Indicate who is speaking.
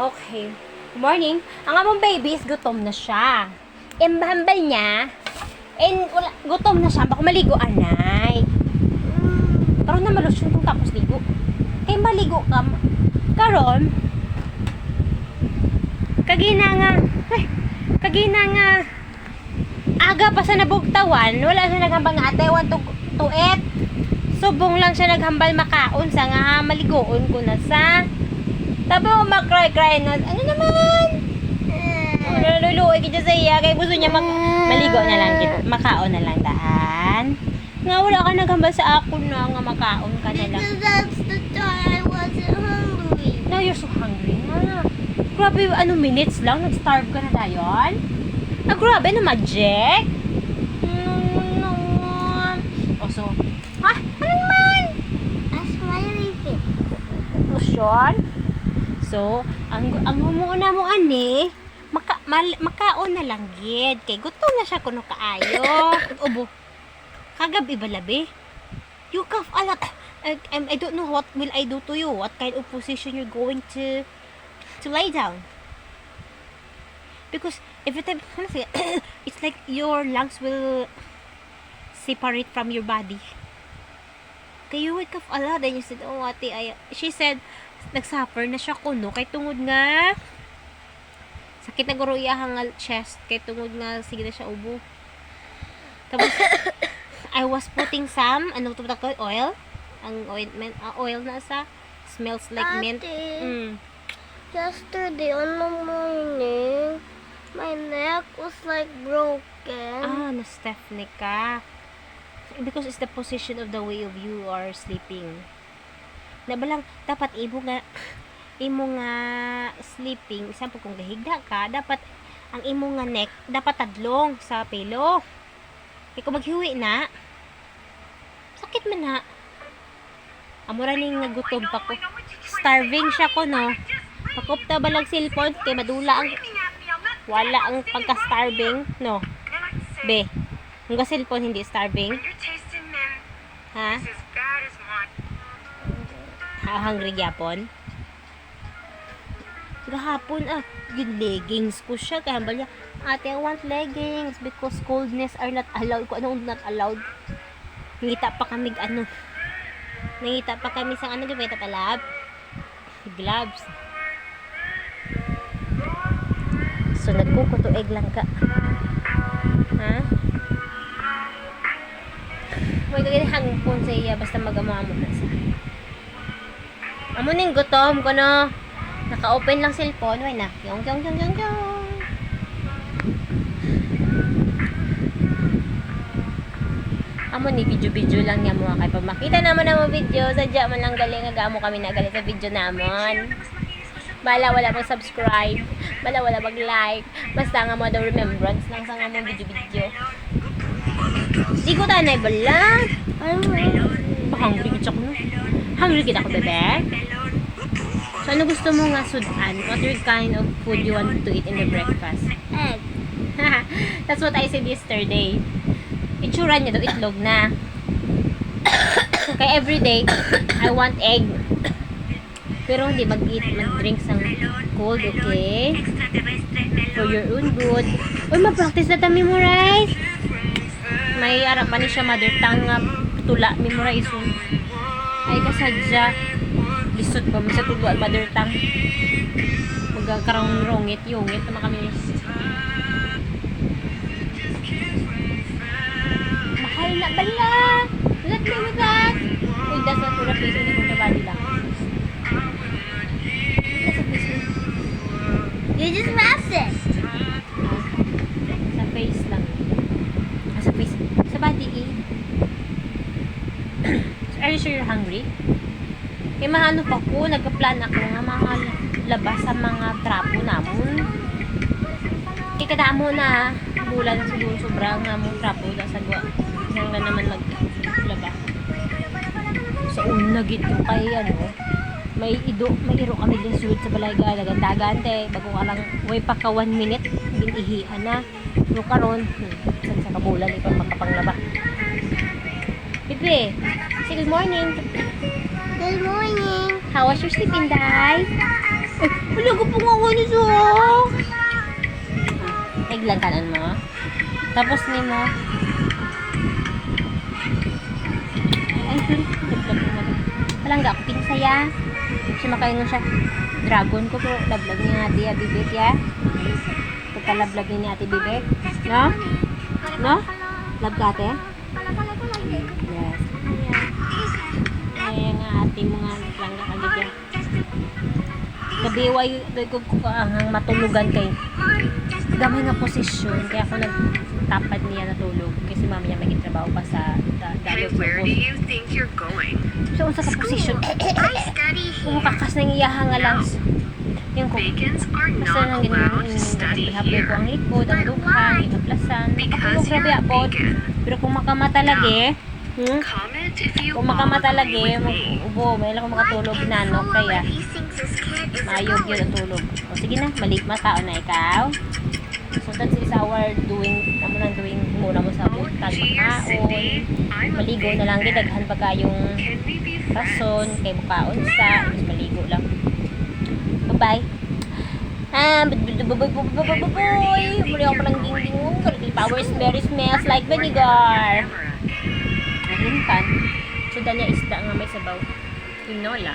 Speaker 1: Okay. Good morning. Ang among babies, gutom na siya. Imbahambal niya. And wala, gutom na siya. Baka maligo, anay. Karon na malusyon kung tapos ligo. Kay maligo ka. Karon, kagina nga, aga pa sa nabugtawan, wala siya naghambal nga ate, want to eat. Subong lang siya naghambal makaon sa nga maligoon ko na sa. Tabo makray-cry na, ano naman? Luluoy kita sa iya, kaya gusto niya maligo na lang, makaon na lang daan. Nga wala ka naghambal sa ako na, nga makaon ka na lang.
Speaker 2: Because that's the time I wasn't hungry.
Speaker 1: Now you're so hungry na. Grabe, minutes lang, nag-starve ka na dayon? Grabe na magic. O so, ano naman?
Speaker 2: A smiley face.
Speaker 1: Lotion? So, ang muna mo ani, makaon na lang gid. Kay gutom na siya kuno kaayo. Ubo. Kagabi ba labi? You cough a lot. I don't know what will I do to you. What kind of position you're going to lay down. Because every time, it's like your lungs will separate from your body. Kaya you would cough a lot. And you said, oh ate, she said, nagsuffer na siya kuno kay tungod nga sakit na guro iyahang chest kay tungod nga sige na siya ubo. Tapos I was putting some oil, ang ointment, oil na sa smells like mint.
Speaker 2: Yesterday on the morning, my neck was like broken.
Speaker 1: Na-Stephanie ka. Because it's the position of the way of you are sleeping. Nabalang dapat imo nga sleeping, example kung gahigda ka, dapat ang imo nga neck dapat tadlong sa pilo. Kaya kung maghiwi na, sakit man na. Amura ning nagutom pa ko. Starving siya ko no. Pakupta balag cellphone kay madula ang wala ang pagka-starving no. Be. Kung ga cellphone hindi starving. Ha? Hungry gyapon. Gahapon yung leggings ko siya kaya hambal niya, ate I want leggings because coldness are not allowed. Kung anong not allowed, nangita pa kami sa gamit palab gloves. So nagkukutuig lang ka, ha? May hangpon sa iya basta magamamo na sa amo ning gutom ko no. Naka-open lang cellphone, way na. Yung. Amo ni video lang niya mo kay pag makita naman ang video, sadya man lang galing nga amo kami na galing sa video namon. Bala wala mag-subscribe, bala wala mag-like, basta nga mo daw remembrance lang sa nga mo video. Di ko tanay bala. Hungry kita ko no. Hungry kita ko bebe. So, ano gusto mo nga sudan? What kind of food you want to eat in the breakfast?
Speaker 2: Egg.
Speaker 1: That's what I said yesterday. Itsura niya daw, itlog na. Kaya everyday, I want egg. Pero hindi mag-drink sang cold, okay? For your own good. Uy, ma-practice na ta memorize. May arapan ni siya mother tongue nga tula memorize. Ay, kasadya. Lisod pa mo sa tuluan mother tongue. Magkakarang rongit naman kami. Mahal na bala. Let me with that. Uy, that's not for a place. Hindi ko sa body lang. That's a place.
Speaker 2: You just wrapped it.
Speaker 1: Sa face lang. Sa face. Sa body So, are you sure you're hungry? Kaya mahano pa ko, nagka-plan ako nga mga labas sa mga trapo namon. Ikada mo na bulan na siguro sobrang nga mong trapo na sagwa. Hanggang naman maglaba. So, una gito kay may iro kami din sud sa balay dagan te bago ka lang way pa ka 1 minute binihian na. Pero karon, sa kabulan ipa makapanglaba. Bebe, say good morning.
Speaker 2: Good morning.
Speaker 1: How was your sleep, Inday? Wala ko pong ako ni so. Naglangkanan mo. Tapos ni mo. Ay, sorry. Palangga ako pinsaya. Sumakain mo siya. Dragon ko po. Lablag ni Ate Bibek ya. Pagkalablag ni Ate Bibek. No? No? Love ka ate? Yes. Ayan nga ate mo nga. Langga ka dyan. Gabiway ko ang matulugan kay gamay nga posisyon kaya ako nagtapad niya natulog kasi mamaya may trabaho pa sa
Speaker 3: Hey, where do you think you're going?
Speaker 1: so unsa ka posisyon
Speaker 3: I study
Speaker 1: kung
Speaker 3: here.
Speaker 1: kakas nang iyaha nga lang yung kung
Speaker 3: Vegans are
Speaker 1: basta nang
Speaker 3: not allowed to study
Speaker 1: haploy ko ang
Speaker 3: here.
Speaker 1: likod ang dukhang ikaplasan
Speaker 3: Because
Speaker 1: makapulog
Speaker 3: you're
Speaker 1: rabi apod
Speaker 3: vegan.
Speaker 1: pero kung makamata lagi
Speaker 3: Comment if you
Speaker 1: kung
Speaker 3: all
Speaker 1: makamata
Speaker 3: agree
Speaker 1: lagi
Speaker 3: with me.
Speaker 1: ubo may lang makatulog nanok kaya
Speaker 2: He thinks his kid is
Speaker 1: maayog yun ang tulog. O sige na, malik mataon na ikaw. So that's is our doing, amo nang doing muna mo sa
Speaker 3: Oh,
Speaker 1: butag
Speaker 3: dear
Speaker 1: makaon.
Speaker 3: Cindy, I'm a
Speaker 1: Maligo
Speaker 3: big
Speaker 1: na lang
Speaker 3: fan.
Speaker 1: gidaghan pa kayong
Speaker 3: Can we be friends?
Speaker 1: rason kay mukaon sa mas maligo lang. Bye-bye. Baboy. Muli ako palang ding-ding. Kalki powers berry smells like vinegar. Nahintan. So danya isda nga may sabaw. Tinola.